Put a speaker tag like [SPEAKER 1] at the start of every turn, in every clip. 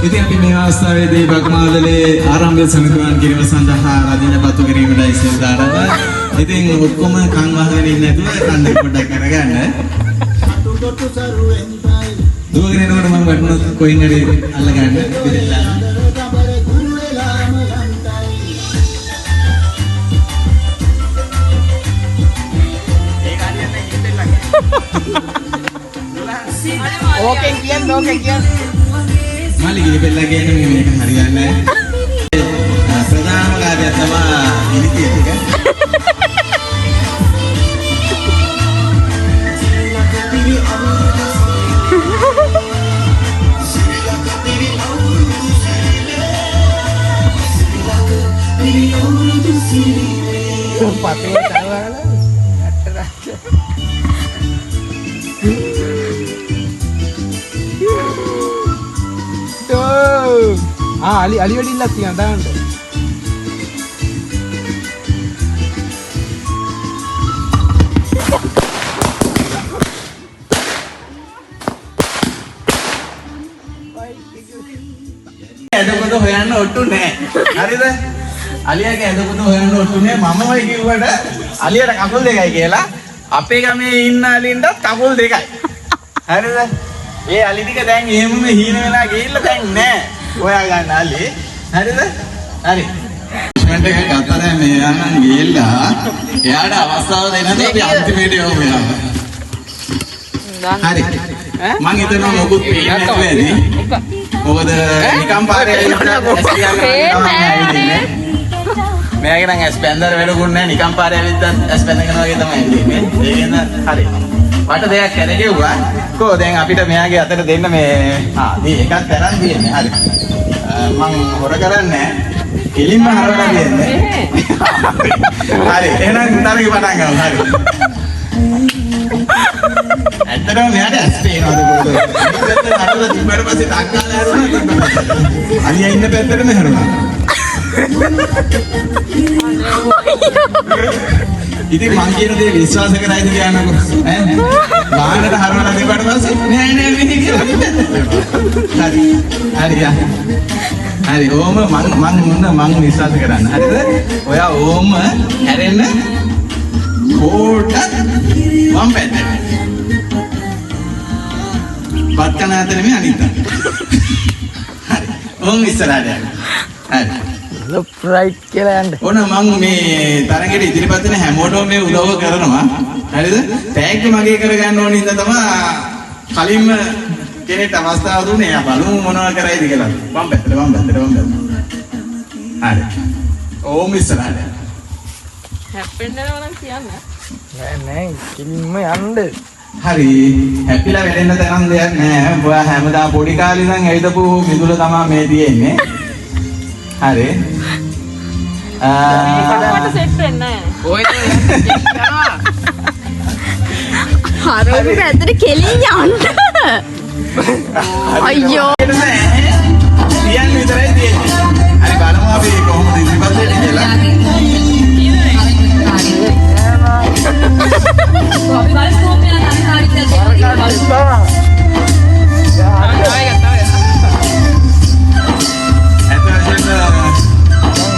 [SPEAKER 1] ඉතින් අපි මේ අවස්ථාවේදී බගමාදලේ ආරම්භ සමිතියන් කිරීම සඳහා රදින පතු කිරීමට ඉස්සෙල්ලාම ඉතින් ඔක්කොම කන් වහගෙන ඉන්නේ නැතුව කන් දෙක පොඩ්ඩක් අරගන්න. දුවගෙන යනකොට මම වටනොත් කොයින් හරි අල්ලගන්න ඉතින්ලා.
[SPEAKER 2] ඕකෙන් කියන්න
[SPEAKER 1] මාළි ගිහිල්ලා කියන්නේ මේක හරියන්නේ නැහැ. ප්‍රධානම කාර්යය තමයි ඉනිතිය ටික.
[SPEAKER 2] පතේ තරවල Ali වැඩිල්ලක් තියන දාන්න.
[SPEAKER 1] ඇදපොත හොයන්න ඔට්ටු නැහැ. හරිද? අලියාගේ ඇදපොත හොයන්න ඔට්ටු නැහැ. මමමයි කිව්වට අලියට කකුල් දෙකයි කියලා. අපේ ගමේ ඉන්න අලින්ටත් කකුල් දෙකයි. හරිද? ඒ අලි ටික දැන් එහෙමම හීන වෙලා ගිහිල්ලා දැන් නැහැ. ඔයා ගන්න අලි. හරිද? හරි. ට්‍රීට්මන්ට් එක ගත්තා දැන් මෙයා නම් ගිහිල්ලා එයාට අවස්ථාව දෙන්නද අපි අන්තිමේට යමු මෙයා. හරි. මං හිතනවා මොකුත් පේන්නේ නැතුව ඇති. මොකද නිකම් පාරේ මෙයාගේ නම් ඇස් බැඳලා වැඩකුත් නැහැ නිකම් පාරේ ඇවිද්දත් ඇස් බැඳගෙන වගේ තමයි ඉන්නේ. ඒකෙන් හරි. මට දෙයක් කැරගෙව්වා. කො දැන් අපිට මෙයාගේ අතට දෙන්න මේ දී එකක් තරම් දෙන්නේ. හරි. මං හොර කරන්නේ කෙලින්ම හරවලා දෙන්නේ. හරි. එහෙනම් තරගේ පටන් ගමු. හරි. ඇත්තටම මෙයාට ඇස් පේනවද කොහොමද? ඉතින් අරලා තිබ්බට පස්සේ ඩක්කාලා හැරුණා. අනියා ඉන්න පැත්තටම හැරුණා. ඉතින් මං කියන දේ විශ්වාස කරයිද කියන්නකො ඈ වාහනට හරවලා දෙපාට පස්සේ නෑ නෑ මෙහි කියලා හරි හරියා හරි ඕම මං විශ්වාස කරන්න හරිද ඔයා ඕම හැරෙන්න පොඩ්ඩක් වම් පැත්තට පත්කන අතර මේ අනිත් හරි ඕම ඉස්සරහට යන්න හරි
[SPEAKER 2] ලොප් රයිට් කියලා යන්න.
[SPEAKER 1] ඕන මං මේ තරගෙට ඉදිරිපත් වෙන හැමෝටම මේ උදව්ව කරනවා. හරිද? ටැග් මගේ කරගන්න ඕන ඉඳලා තමයි කලින්ම කෙනෙක්ට අවස්ථාව දුන්නේ. එයා බලමු මොනවා කරයිද කියලා. වම් පැත්තට. හරි. ඕම ඉස්සරහට.
[SPEAKER 3] හැප්පෙන්නව නම් කියන්න.
[SPEAKER 2] නෑ කිලින්ම යන්න.
[SPEAKER 1] හරි. හැපිලා වැටෙන්න තරම් දෙයක් නෑ. ඔයා හැමදාම පොඩි කාලේ ඉඳන් ඇවිදපු මිදුල තමයි මේ තියෙන්නේ. හරි.
[SPEAKER 3] මට සෙට් වෙන්නේ නැහැ.
[SPEAKER 2] ඔයද යනවා.
[SPEAKER 3] හරෝගේ පැත්තට කෙලින් යන්න. අයියෝ.
[SPEAKER 1] තියන්න විතරයි තියෙන්නේ. හරි බලමු අපි කොහොමද ඉතිපත් වෙන්නේ කියලා.
[SPEAKER 3] අපි බලමු කොහොමද යන හරියට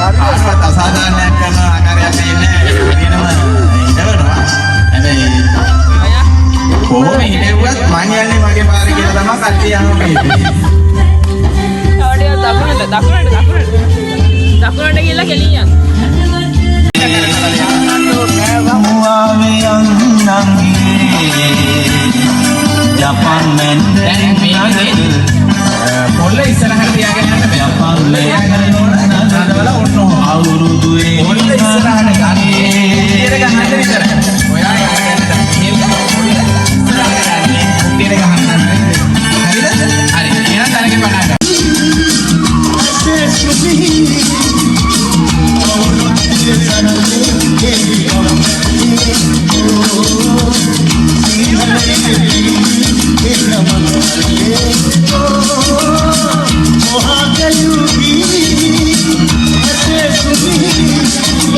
[SPEAKER 1] ආරවත් අසාධාරණයක් කරන ආකාරයක් නෙන්නේ වෙනම ඉඳවනවා හැබැයි කොහොම හිටෙව්වත් මං යන්නේ මගේ පාරේ කියලා තමයි කට්ටිය යනවා මේ
[SPEAKER 3] දකුණට ගිහලා කෙලින් යන්න.
[SPEAKER 1] පොල්ල ඉස්සරහට තියාගෙන යන්න බෑ. පොල්ල තියාගෙන නෝන නඩවල ඔන්න අවුරුදුේ පොල්ල ඉස්සරහට ගන්නේ. ඊට ගහන්න විතරයි. ඔයා යන්න ඊට ගහන්න. හරිද? හරි. එහෙනම් තරගේ පටන් ගන්න.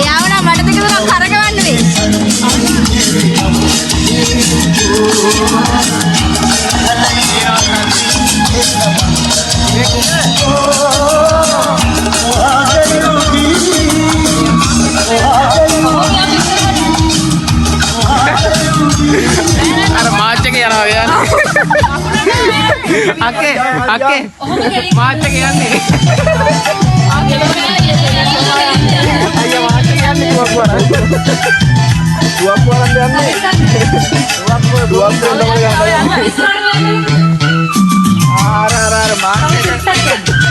[SPEAKER 3] යාවනා මට දෙක තුනක් කරකවන්න වෙයි.
[SPEAKER 2] අකේ මාත් එක යන්නේ. අයියා මාත් එක යන්නේ දුවක් වරන් යන්නේ. දුවක් තමයි යන්නේ. ආර මාත් එක.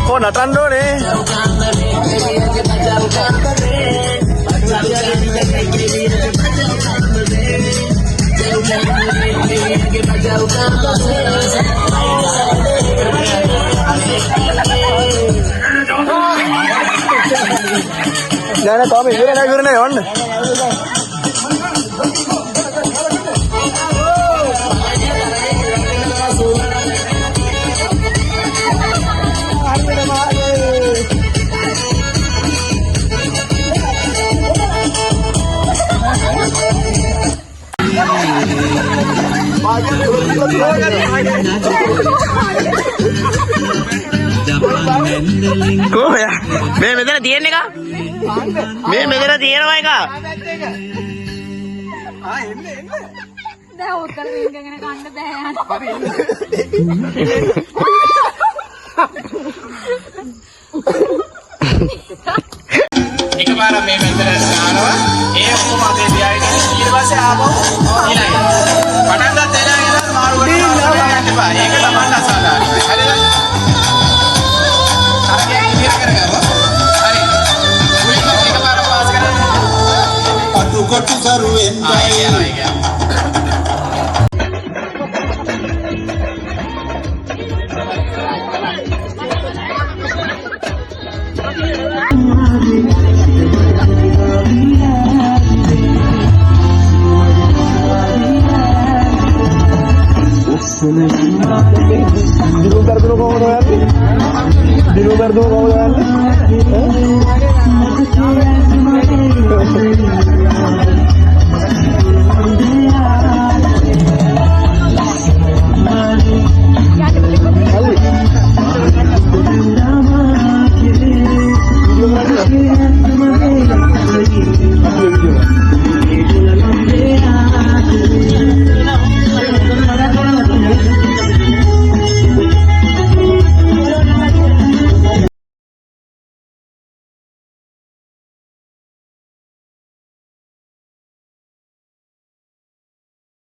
[SPEAKER 1] Oh, natando nih. Jangan kau mikir nak gurne on.
[SPEAKER 4] Cool ya. May medera තියෙන එක? මේ medera තියෙනවා එක.
[SPEAKER 3] දැන් උත්තර දෙන්නගෙන කන්න බෑ
[SPEAKER 1] එකපාර මේ මෙතන දානවා ඒ ඔක්කොම අතේ තියාගෙන ඊට පස්සේ ආපහු ඊළඟ පටන් ගන්න තැන ඉඳන් මාරු කරනවා යන්න එපා ඒක තමයි අසාධාරණයි හරිද තරගය ඉදිරිය කරගමු හරි මුලින්ම එකපාර පාස් කරන්න
[SPEAKER 5] අතු කොටු කරුවෙන්
[SPEAKER 2] Di lugar dulu kamu doyan?